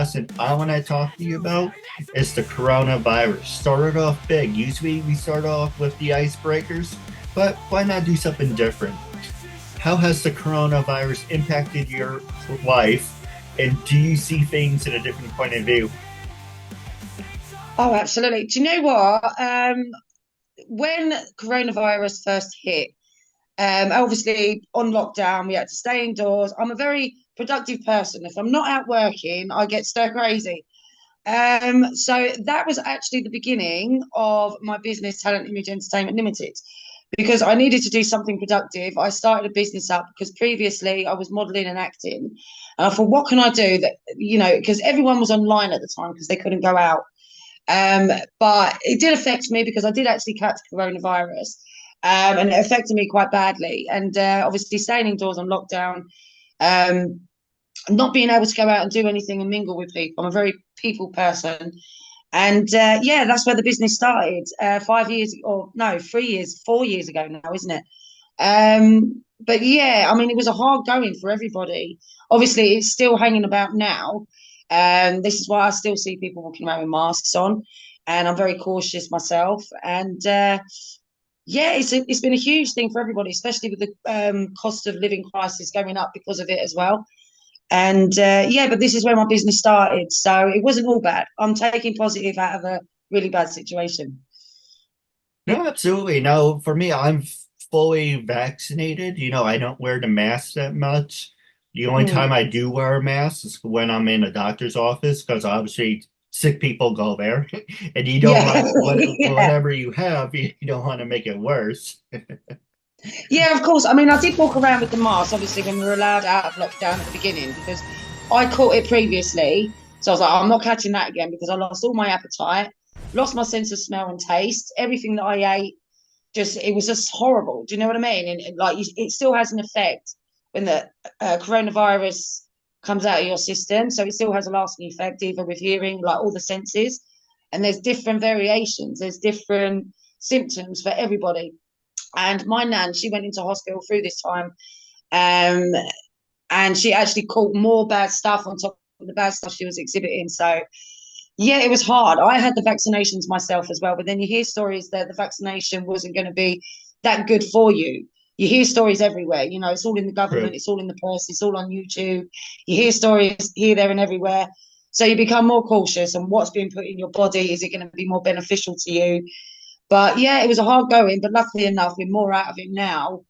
lesson I want to talk to you about is the coronavirus. Started off big. Usually we start off with the icebreakers, but why not do something different? How has the coronavirus impacted your life, and do you see things in a different point of view? Oh, absolutely. Do you know what? When coronavirus first hit, obviously on lockdown, we had to stay indoors. I'm a very productive person. If I'm not out working, I get stir crazy. So that was actually the beginning of my business, Talent Image Entertainment Limited, because I needed to do something productive. I started a business up because previously I was modeling and acting. And I thought, what can I do that, because everyone was online at the time because they couldn't go out. Um, but it did affect me because I did actually catch coronavirus, and it affected me quite badly. And obviously, staying indoors on lockdown, um, not being able to go out and do anything and mingle with people. I'm a very people person. And yeah, that's where the business started 5 years, or no, 3 years, 4 years ago now, isn't it? But yeah, I mean, it was a hard going for everybody. Obviously, it's still hanging about now. This is why I still see people walking around with masks on, and I'm very cautious myself. And yeah, it's been a huge thing for everybody, especially with the cost of living crisis going up because of it as well. And yeah, but this is where my business started, so it wasn't all bad. I'm taking positive out of a really bad situation. No, absolutely. No, for me, I'm fully vaccinated. I don't wear the mask that much. The only time Mm. I do wear a mask is when I'm in a doctor's office, because obviously sick people go there, and you don't Yeah, want whatever you have, you don't want to make it worse. yeah, of course. I mean, I did walk around with the mask, obviously, when we were allowed out of lockdown at the beginning, because I caught it previously. So I was like, I'm not catching that again because I lost all my appetite, lost my sense of smell and taste. Everything that I ate, it was just horrible. Do you know what I mean? And like, it still has an effect when the coronavirus comes out of your system. So it still has a lasting effect, either with hearing, like all the senses. And there's different variations, there's different symptoms for everybody. And my nan, she went into hospital through this time, um, and she actually caught more bad stuff on top of the bad stuff she was exhibiting. So yeah, it was hard. I had the vaccinations myself as well, but then you hear stories that the vaccination wasn't going to be that good for you. You hear stories everywhere. It's all in the government, True. it's all in the press, it's all on YouTube. You hear stories here, there, and everywhere. So you become more cautious on what's being put in your body. Is it going to be more beneficial to you? But yeah, it was a hard going, but luckily enough, we're more out of it now.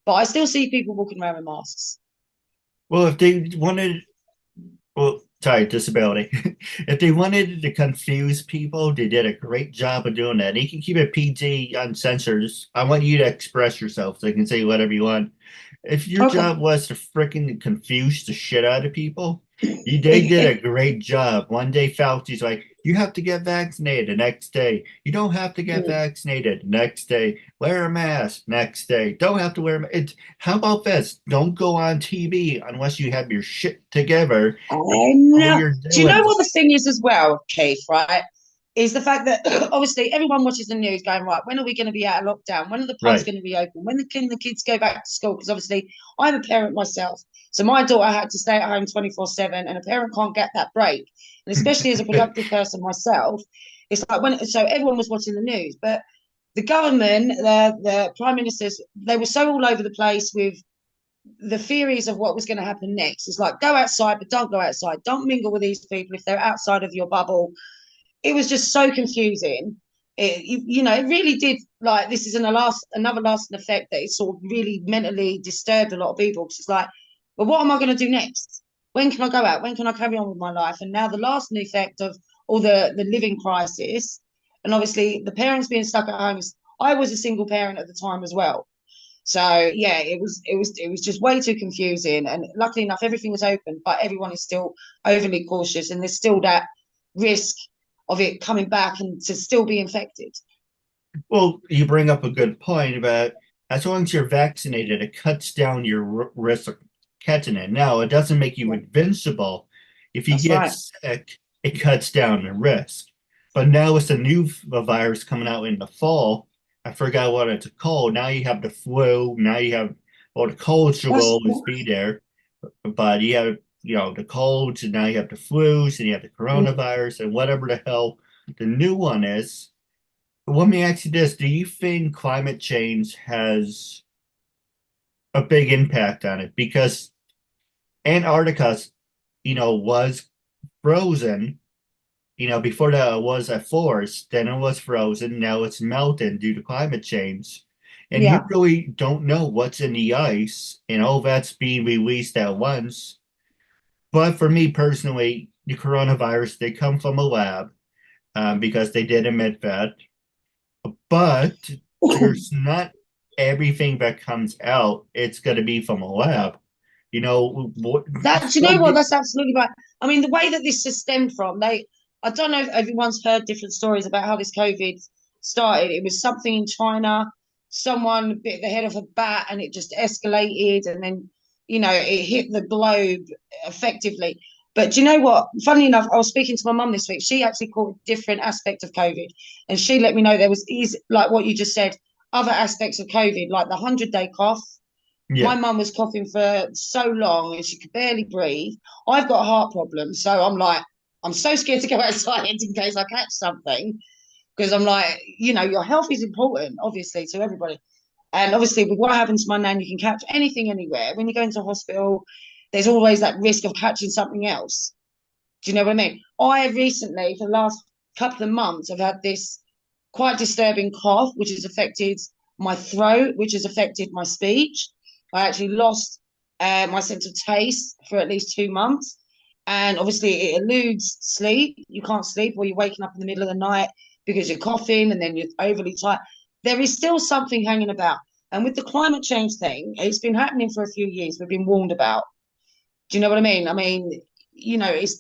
But I still see people walking around with masks. Well, if they wanted, well, sorry, disability. If they wanted to confuse people, they did a great job of doing that. They can keep it PG, uncensored. I want you to express yourself, so you can say whatever you want. If your Okay. job was to freaking confuse the shit out of people, they did a great job. One day Fauci's like, you have to get vaccinated. The next day, you don't have to get Mm. vaccinated. Next day, wear a mask. Next day, don't have to wear a mask. How about this? Don't go on TV unless you have your shit together. I All know. you're Do you know doing. what the thing is as well, Keith, right? Is the fact that obviously everyone watches the news going, right, when are we going to be out of lockdown? When are the pubs Right. going to be open? When can the kids go back to school? Because obviously I'm a parent myself. So my daughter had to stay at home 24/7, and a parent can't get that break. And especially as a productive person myself, it's like so everyone was watching the news, but the government, the prime ministers, they were so all over the place with the theories of what was going to happen next. It's like, go outside, but don't go outside. Don't mingle with these people if they're outside of your bubble. It was just so confusing. It really did, like, this is another lasting effect that it sort of really mentally disturbed a lot of people. Because it's like, well, what am I going to do next? When can I go out? When can I carry on with my life? And now the lasting effect of all the living crisis, and obviously the parents being stuck at home. I was a single parent at the time as well, so yeah, it was just way too confusing. And luckily enough, everything was open, but everyone is still overly cautious, and there's still that risk of it coming back and to still be infected. Well, you bring up a good point about as long as you're vaccinated, it cuts down your risk of catching it. Now, it doesn't make you Yeah, invincible. If you that's get right. sick, it cuts down the risk. But now with the new virus coming out in the fall, I forgot what it's called. Now you have the flu. Now you have, well, the cold should That's always be there, but you have the colds, and now you have the flus, and you have the coronavirus, and whatever the hell the new one is. Let me ask you this: do you think climate change has a big impact on it? Because Antarctica, was frozen, before that it was a forest, then it was frozen, now it's melting due to climate change. And you Yeah. really don't know what's in the ice, and all that's being released at once. But for me personally, the coronavirus, they come from a lab because they did admit that. But there's not everything that comes out, it's going to be from a lab. What, That, do you so know what? That's absolutely right. I mean, the way that this has stemmed from, I don't know if everyone's heard different stories about how this COVID started. It was something in China, someone bit the head off a bat and it just escalated, and then, it hit the globe effectively. But do you know what? Funny enough, I was speaking to my mum this week. She actually caught a different aspect of COVID, and she let me know there was, like what you just said, other aspects of COVID, like the 100-day cough. My yeah. mum was coughing for so long and she could barely breathe. I've got a heart problem, so I'm like, I'm so scared to go outside in case I catch something, because I'm like, your health is important, obviously, to everybody. And obviously, with what happened to my nan, you can catch anything anywhere. When you go into hospital, there's always that risk of catching something else. Do you know what I mean? I recently, for the last couple of months, I've had this quite disturbing cough, which has affected my throat, which has affected my speech. I actually lost my sense of taste for at least 2 months. And obviously, it eludes sleep. You can't sleep, or you're waking up in the middle of the night because you're coughing and then you're overly tired. There is still something hanging about. And with the climate change thing, it's been happening for a few years. We've been warned about. Do you know what I mean? I mean,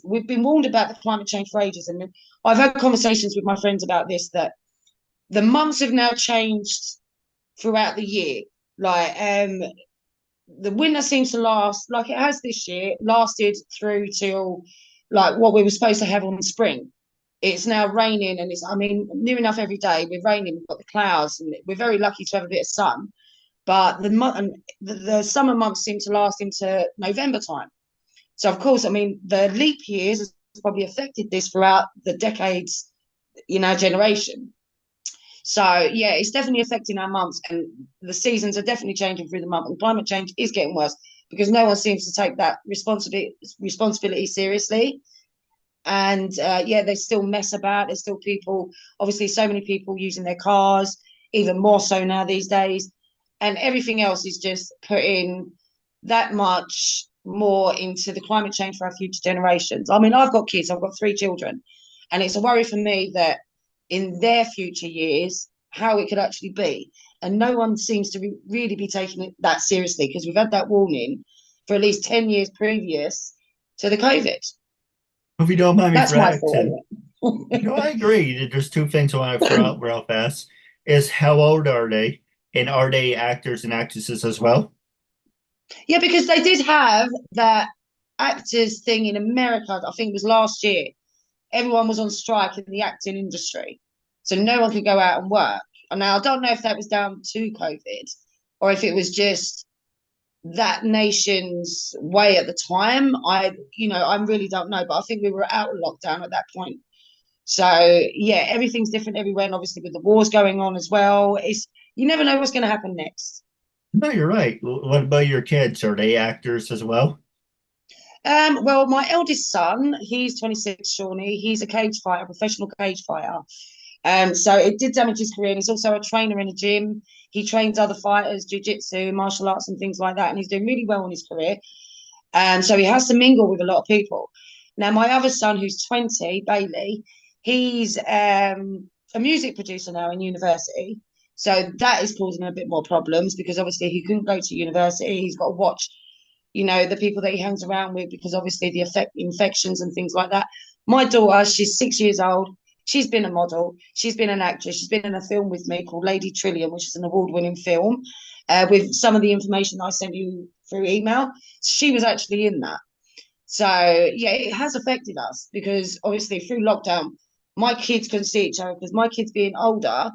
we've been warned about the climate change for ages. And I've had conversations with my friends about this, that the months have now changed throughout the year. Like the winter seems to last, like it has this year, lasted through till like what we were supposed to have on spring. It's now raining, and I mean, near enough every day we're raining. We've got the clouds, and we're very lucky to have a bit of sun. But the summer months seem to last into November time. So of course, I mean, the leap years has probably affected this throughout the decades, generation. So yeah, it's definitely affecting our months, and the seasons are definitely changing through the month. And climate change is getting worse because no one seems to take that responsibility seriously. And yeah, there's still mess about. There's still people, obviously, so many people using their cars, even more so now these days, and everything else is just putting that much more into the climate change for our future generations. I mean, I've got kids. I've got 3 children, and it's a worry for me that in their future years, how it could actually be. And no one seems to really be taking it that seriously, because we've had that warning for at least 10 years previous to the COVID. If you don't mind me That's my correcting, thought anyway. I agree. There's two things I want to throw out real fast. Is how old are they? And are they actors and actresses as well? Yeah, because they did have that actors thing in America, I think it was last year. Everyone was on strike in the acting industry. So no one could go out and work. And now I don't know if that was down to COVID or if it was just that nation's way at the time. I really don't know, but I think we were out of lockdown at that point. So yeah, everything's different everywhere, and obviously with the wars going on as well, you never know what's going to happen next. No, you're right. What about your kids? Are they actors as well? Well, my eldest son, he's 26, Shawnee. He's a cage fighter, professional cage fighter. So it did damage his career. And he's also a trainer in a gym. He trains other fighters, jiu-jitsu, martial arts, and things like that. And he's doing really well in his career. So he has to mingle with a lot of people. Now, my other son, who's 20, Bailey, he's a music producer now in university. So that is causing him a bit more problems because obviously he couldn't go to university. He's got to watch, the people that he hangs around with, because obviously the infections and things like that. My daughter, she's 6 years old. She's been a model. She's been an actress. She's been in a film with me called Lady Trillium, which is an award-winning film, with some of the information I sent you through email. She was actually in that. So yeah, it has affected us because obviously through lockdown, my kids couldn't see each other because my kids being older,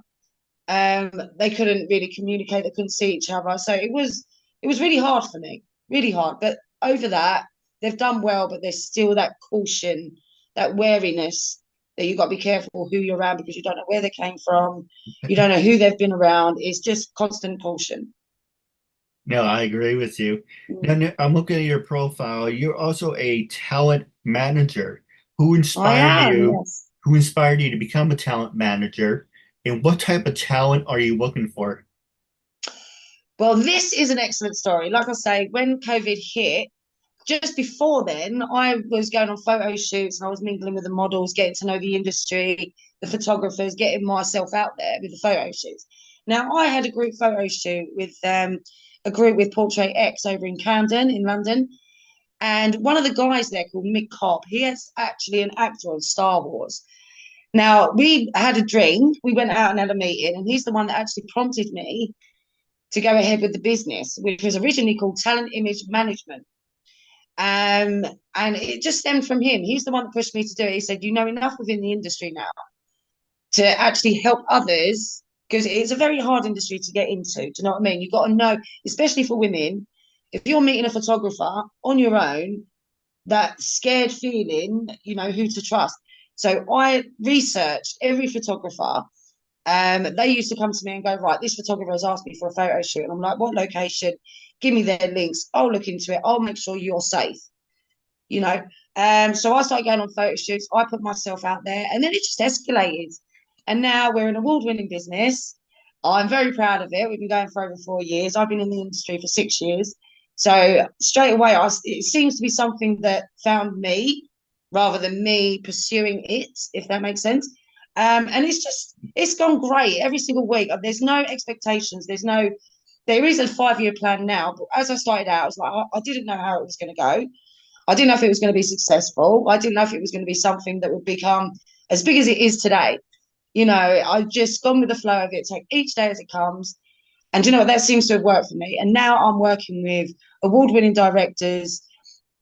they couldn't really communicate. They couldn't see each other. So it was really hard for me, really hard. But over that, they've done well, but there's still that caution, that wariness that you've got to be careful who you're around because you don't know where they came from, you don't know who they've been around. It's just constant caution. No, I agree with you. Now, Mm. I'm looking at your profile. You're also a talent manager. Who I inspired am, you? yes. Who inspired you to become a talent manager? And what type of talent are you looking for? Well, this is an excellent story. Like I say, when COVID hit, just before then, I was going on photo shoots and I was mingling with the models, getting to know the industry, the photographers, getting myself out there with the photo shoots. Now, I had a group photo shoot with a group with Portrait X over in Camden in London. And one of the guys there called Mick Cobb, he is actually an actor on Star Wars. Now, we had a drink, we went out and had a meeting, and he's the one that actually prompted me to go ahead with the business, which was originally called Talent Image Management. Um, and it just stemmed from him. He's the one that pushed me to do it. He said, you know enough within the industry now to actually help others because it's a very hard industry to get into. Do you know what I mean? You've got to know, especially for women, if you're meeting a photographer on your own, that scared feeling, you know, who to trust. So I researched every photographer. They used to come to me and go, right, this photographer has asked me for a photo shoot. And I'm like, what location? Give me their links. I'll look into it. I'll make sure you're safe, you know. So I started going on photo shoots. I put myself out there and then it just escalated. And now we're an award-winning business. I'm very proud of it. We've been going for over 4 years. I've been in the industry for 6 years. So straight away, it seems to be something that found me rather than me pursuing it, if that makes sense. And it's gone great every single week. There's no expectations. There is a 5 year plan now. But as I started out, I was like, I didn't know how it was going to go. I didn't know if it was going to be successful. I didn't know if it was going to be something that would become as big as it is today. You know, I've just gone with the flow of it, take each day as it comes. And you know what? That seems to have worked for me. And now I'm working with award winning directors,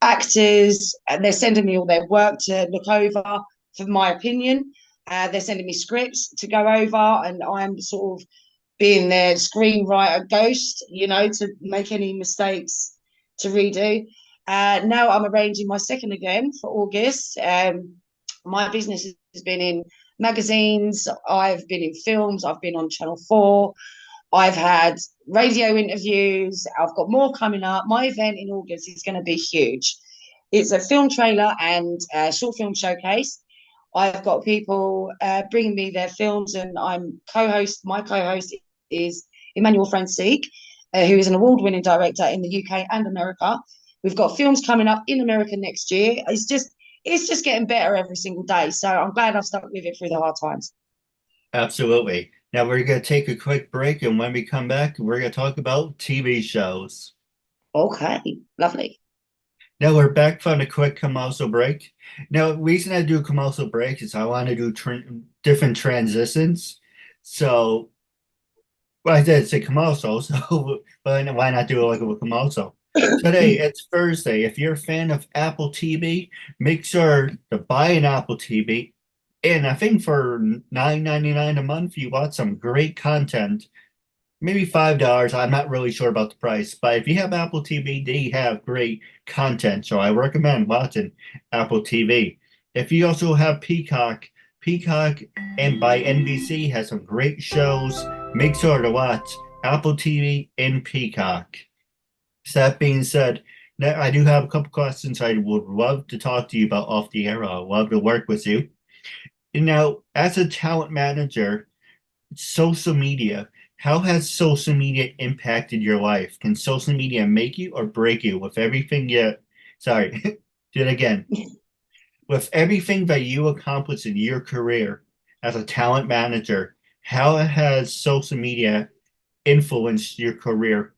actors, and they're sending me all their work to look over for my opinion. They're sending me scripts to go over, and I'm sort of being their screenwriter ghost, you know, to make any mistakes to redo. Now I'm arranging my second again for August. My business has been in magazines, I've been in films, I've been on Channel 4, I've had radio interviews, I've got more coming up. My event in August is going to be huge. It's a film trailer and a short film showcase. I've got people bringing me their films, and my co host is Emmanuel Francique, who is an award winning director in the UK and America. We've got films coming up in America next year. It's just getting better every single day. So I'm glad I've stuck with it through the hard times. Absolutely. Now we're going to take a quick break, and when we come back, we're going to talk about TV shows. Okay, lovely. Now we're back from a quick commercial break. Now, the reason I do commercial break is I want to do different transitions. So, well, I did say commercial, so but why not do it like a commercial? Today, it's Thursday. If you're a fan of Apple TV, make sure to buy an Apple TV. And I think for $9.99 a month, you watch some great content. Maybe $5. I'm not really sure about the price, but if you have Apple TV, they have great content. So I recommend watching Apple TV. If you also have Peacock and by NBC has some great shows. Make sure to watch Apple TV and Peacock. So that being said, now I do have a couple questions I would love to talk to you about off the air. I'd love to work with you. And now, as a talent manager, social media. How has social media impacted your life? Can social media make you or break you with everything you, sorry, do it again. With everything that you accomplished in your career as a talent manager, how has social media influenced your career?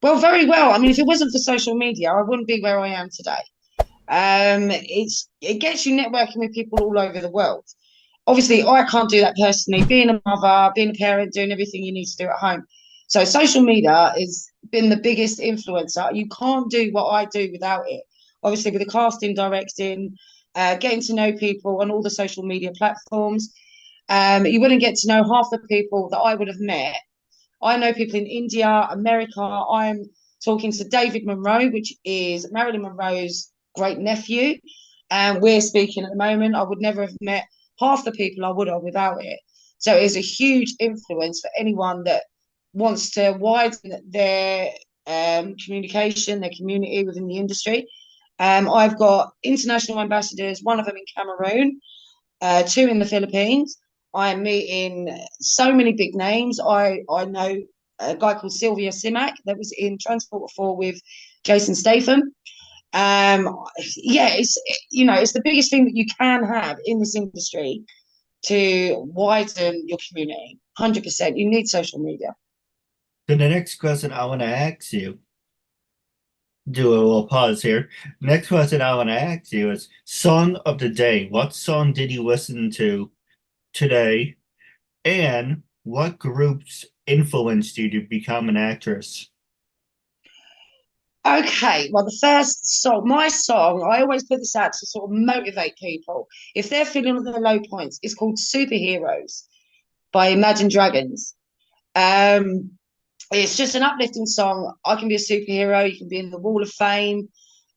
Well, very well. I mean, if it wasn't for social media, I wouldn't be where I am today. It gets you networking with people all over the world. Obviously, I can't do that personally. Being a mother, being a parent, doing everything you need to do at home. So social media has been the biggest influencer. You can't do what I do without it. Obviously, with the casting, directing, getting to know people on all the social media platforms. You wouldn't get to know half the people that I would have met. I know people in India, America. I'm talking to David Monroe, which is Marilyn Monroe's great nephew. And we're speaking at the moment. I would never have met half the people I would have without it. So it's a huge influence for anyone that wants to widen their communication, their community within the industry. I've got international ambassadors, one of them in Cameroon, two in the Philippines. I'm meeting so many big names. I know a guy called Sylvia Simak that was in Transport 4 with Jason Statham. Yeah, it's the biggest thing that you can have in this industry to widen your community. 100%. You need social media. Then the next question I want to ask you, do a little pause here. Next question I want to ask you is song of the day. What song did you listen to today? And what groups influenced you to become an actress? Okay, well, the first song, my song, I always put this out to sort of motivate people. If they're feeling on their low points, it's called Superheroes by Imagine Dragons. Um, it's just an uplifting song. I can be a superhero. You can be in the Wall of Fame.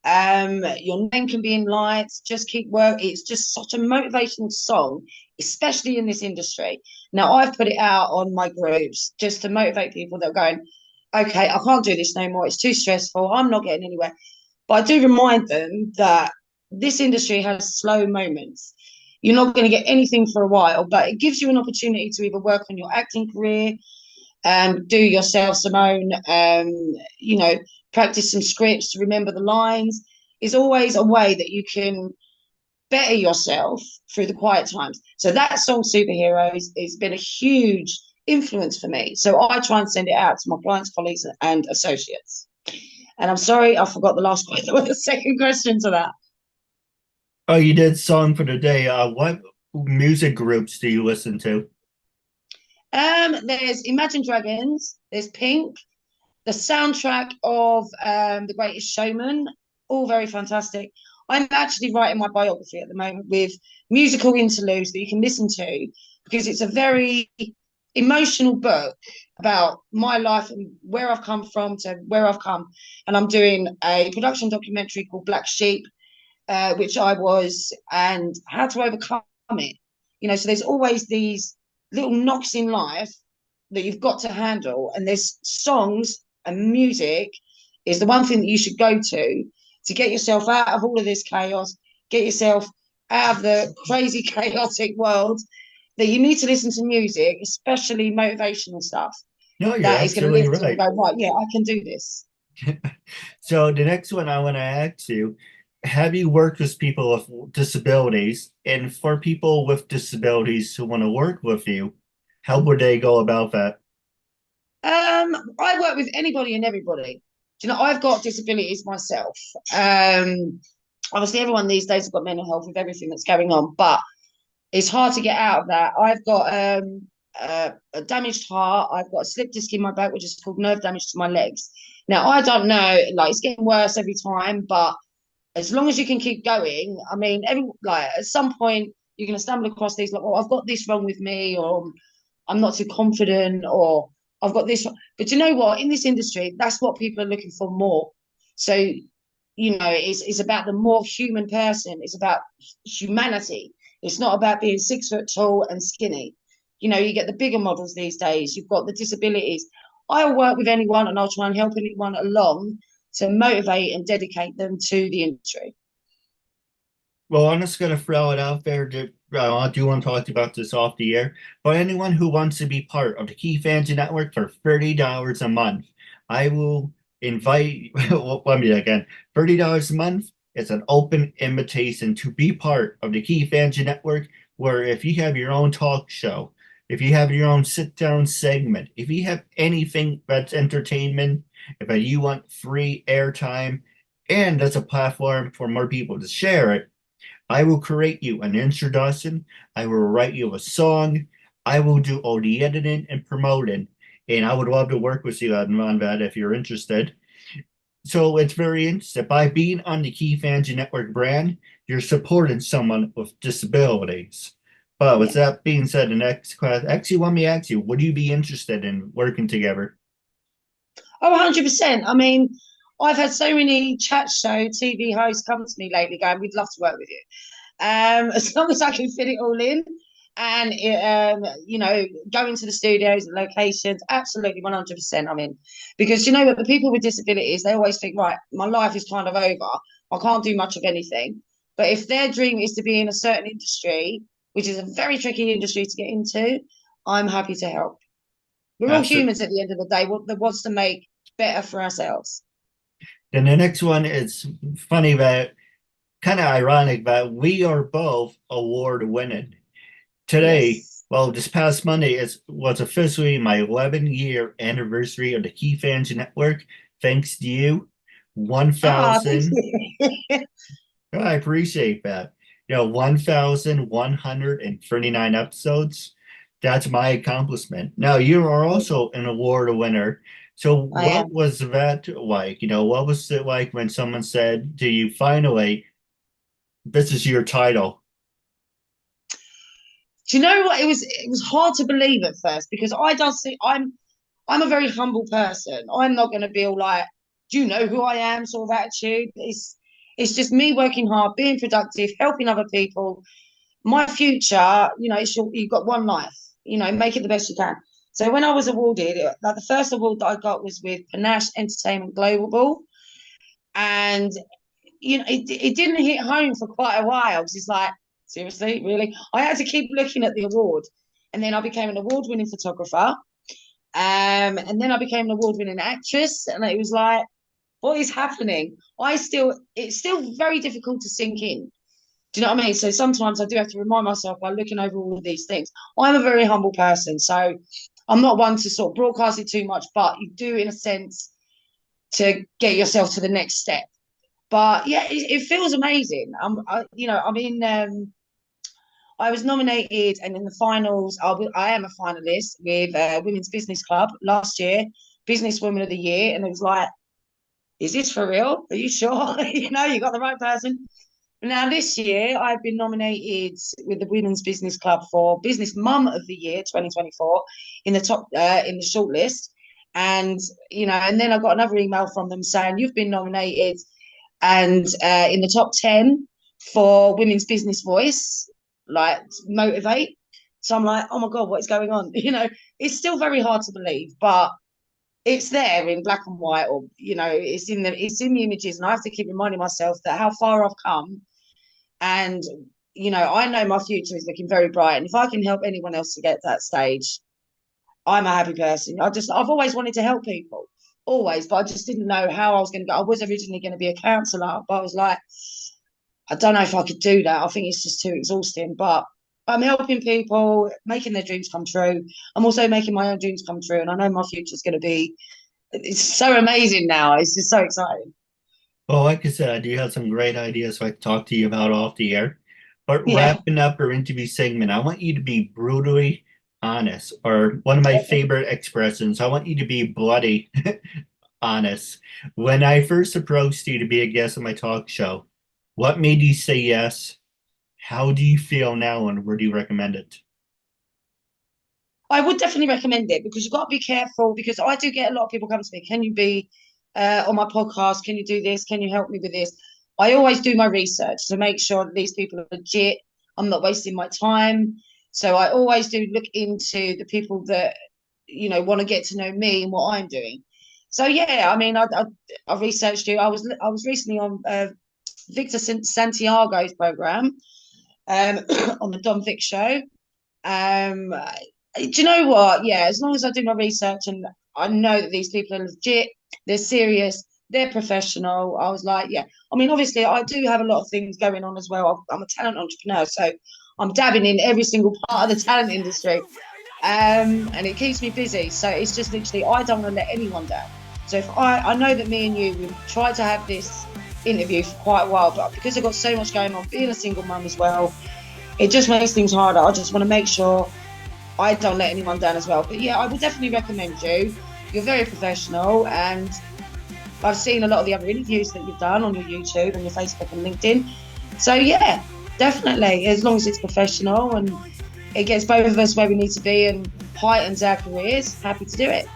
Your name can be in lights. Just keep working. It's just such a motivational song, especially in this industry. Now, I've put it out on my groups just to motivate people that are going, okay, I can't do this no more. It's too stressful. I'm not getting anywhere. But I do remind them that this industry has slow moments. You're not going to get anything for a while, but it gives you an opportunity to either work on your acting career, do yourself some own, practice some scripts to remember the lines. Is always a way that you can better yourself through the quiet times. So that song, Superheroes, has been a huge influence for me. So I try and send it out to my clients, colleagues, and associates. And I'm sorry, I forgot the last question. The second question to that. Oh, you did song for the day. What music groups do you listen to? There's Imagine Dragons, there's Pink, the soundtrack of The Greatest Showman, all very fantastic. I'm actually writing my biography at the moment with musical interludes that you can listen to because it's a very emotional book about my life and where I've come from to where I've come. And I'm doing a production documentary called Black Sheep, which I was, and how to overcome it. So there's always these little knocks in life that you've got to handle, and there's songs and music is the one thing that you should go to get yourself out of all of this chaos, get yourself out of the crazy chaotic world, that you need to listen to music, especially motivational stuff No, you're that is going to absolutely lift you and right. go, right, yeah, I can do this. So the next one I want to ask you, have you worked with people with disabilities? And for people with disabilities who want to work with you, how would they go about that? I work with anybody and everybody. I've got disabilities myself. Obviously, everyone these days has got mental health with everything that's going on, but it's hard to get out of that. I've got a damaged heart. I've got a slip disc in my back, which is called nerve damage to my legs. Now, I don't know, like it's getting worse every time, but as long as you can keep going, I mean, at some point you're going to stumble across these like, oh, I've got this wrong with me, or I'm not too confident, or I've got this. But you know what? In this industry, that's what people are looking for more. So, it's about the more human person. It's about humanity. It's not about being 6 foot tall and skinny. You get the bigger models these days. You've got the disabilities. I'll work with anyone and I'll try and help anyone along to motivate and dedicate them to the industry. Well, I'm just going to throw it out there. I do want to talk about this off the air, but anyone who wants to be part of the KeithAndrewNetwork for $30 a month, I will invite, well, let me do that again. $30 a month is an open invitation to be part of the KeithAndrewNetwork, where if you have your own talk show, if you have your own sit-down segment, if you have anything that's entertainment, if you want free airtime, and that's a platform for more people to share it, I will create you an introduction. I will write you a song. I will do all the editing and promoting. And I would love to work with you on that if you're interested. So it's very interesting. By being on the KeithAndrewNetwork brand, you're supporting someone with disabilities. But with Yeah. that being said, the next question, actually, let me ask you, would you be interested in working together? Oh, 100%. I mean, I've had so many chat show TV hosts come to me lately going, we'd love to work with you. As long as I can fit it all in and, go into the studios and locations, absolutely 100% I'm in. Because you know what, the people with disabilities, they always think, right, my life is kind of over. I can't do much of anything. But if their dream is to be in a certain industry, which is a very tricky industry to get into, I'm happy to help. We're all Absolutely. humans at the end of the day that wants to make better for ourselves. And the next one is funny that kind of ironic that we are both award winning. Today, Yes. well, this past Monday was officially my 11-year anniversary of the Keith Andrew Network. Thanks to you, Ah, thank 1,000. you. I appreciate that. 1,139 episodes. That's my accomplishment. Now, you are also an award winner. So, I what am. was that like? What was it like when someone said to you, finally, this is your title? Do you know what? It was hard to believe at first because I don't see I'm a very humble person. I'm not going to be all like, do you know who I am? Sort of attitude. It's just me working hard, being productive, helping other people. My future, you've got one life. Make it the best you can. So when I was awarded, like the first award that I got was with PINACHE Entertainment Global, and it didn't hit home for quite a while because it's like, seriously, really? I had to keep looking at the award. And then I became an award-winning photographer. And then I became an award-winning actress. And it was like, what is happening? It's still very difficult to sink in. Do you know what I mean? So sometimes I do have to remind myself by looking over all of these things. I'm a very humble person. So I'm not one to sort of broadcast it too much, but you do, in a sense, to get yourself to the next step. But yeah, it feels amazing. I was nominated, and in the finals, I am a finalist with Women's Business Club last year, Businesswoman of the Year, and it was like, is this for real? Are you sure? You got the right person. Now this year, I've been nominated with the Women's Business Club for Business Mum of the Year 2024 in the top in the shortlist, and then I got another email from them saying you've been nominated and in the top 10 for Women's Business Voice, like motivate. So I'm like, oh my God, what is going on? It's still very hard to believe, but it's there in black and white, or it's in the images, and I have to keep reminding myself that how far I've come, and I know my future is looking very bright, and if I can help anyone else to get to that stage, I'm a happy person. I've always wanted to help people, always, but I just didn't know how I was going to go. I was originally going to be a counsellor, but I was like, I don't know if I could do that. I think it's just too exhausting. But I'm helping people, making their dreams come true. I'm also making my own dreams come true, and I know my future is going to be. It's so amazing now. It's just so exciting. Well, like I said, I do have some great ideas I can talk to you about off the air. But Yeah. wrapping up our interview segment, I want you to be brutally honest, or one of my favorite expressions, I want you to be bloody honest. When I first approached you to be a guest on my talk show, what made you say yes? How do you feel now, and where do you recommend it? I would definitely recommend it because you've got to be careful because I do get a lot of people come to me. Can you be on my podcast? Can you do this? Can you help me with this? I always do my research to make sure that these people are legit. I'm not wasting my time. So I always do look into the people that want to get to know me and what I'm doing. So yeah, I mean, I researched you. I was recently on Victor Santiago's program on the Don Vic show. Um, do you know what? Yeah, as long as I do my research and I know that these people are legit, they're serious, they're professional. I was like, yeah. I mean, obviously, I do have a lot of things going on as well. I'm a talent entrepreneur, so I'm dabbing in every single part of the talent industry, and it keeps me busy. So it's just literally, I don't want to let anyone down. So if I know that me and you, we've tried to have this interview for quite a while, but because I've got so much going on, being a single mum as well, it just makes things harder. I just want to make sure I don't let anyone down as well. But yeah, I would definitely recommend you. You're very professional, and I've seen a lot of the other interviews that you've done on your YouTube and your Facebook and LinkedIn. So yeah, definitely, as long as it's professional and it gets both of us where we need to be and heightens our careers, happy to do it.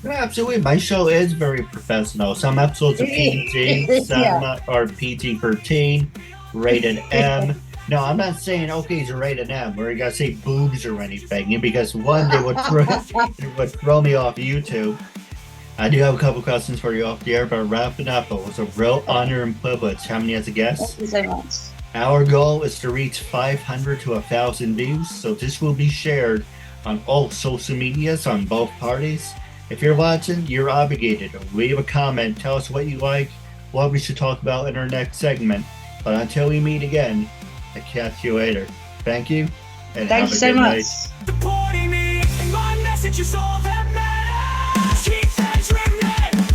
Yeah, absolutely. My show is very professional. Some episodes are PG, some Yeah. are PG-13, rated M. No, I'm not saying okay, it's rated M, where you gotta say boobs or anything, because one, it would throw me off YouTube. I do have a couple questions for you off the air, but wrapping up, it was a real honor and privilege having you as a Thank guest. you so much. Our goal is to reach 500 to 1,000 views, so this will be shared on all social medias on both parties. If you're watching, you're obligated to leave a comment, tell us what you like, what we should talk about in our next segment. But until we meet again, I'll catch you later. Thank you, and Thank have you a so good much. night. Supporting me, my message is all that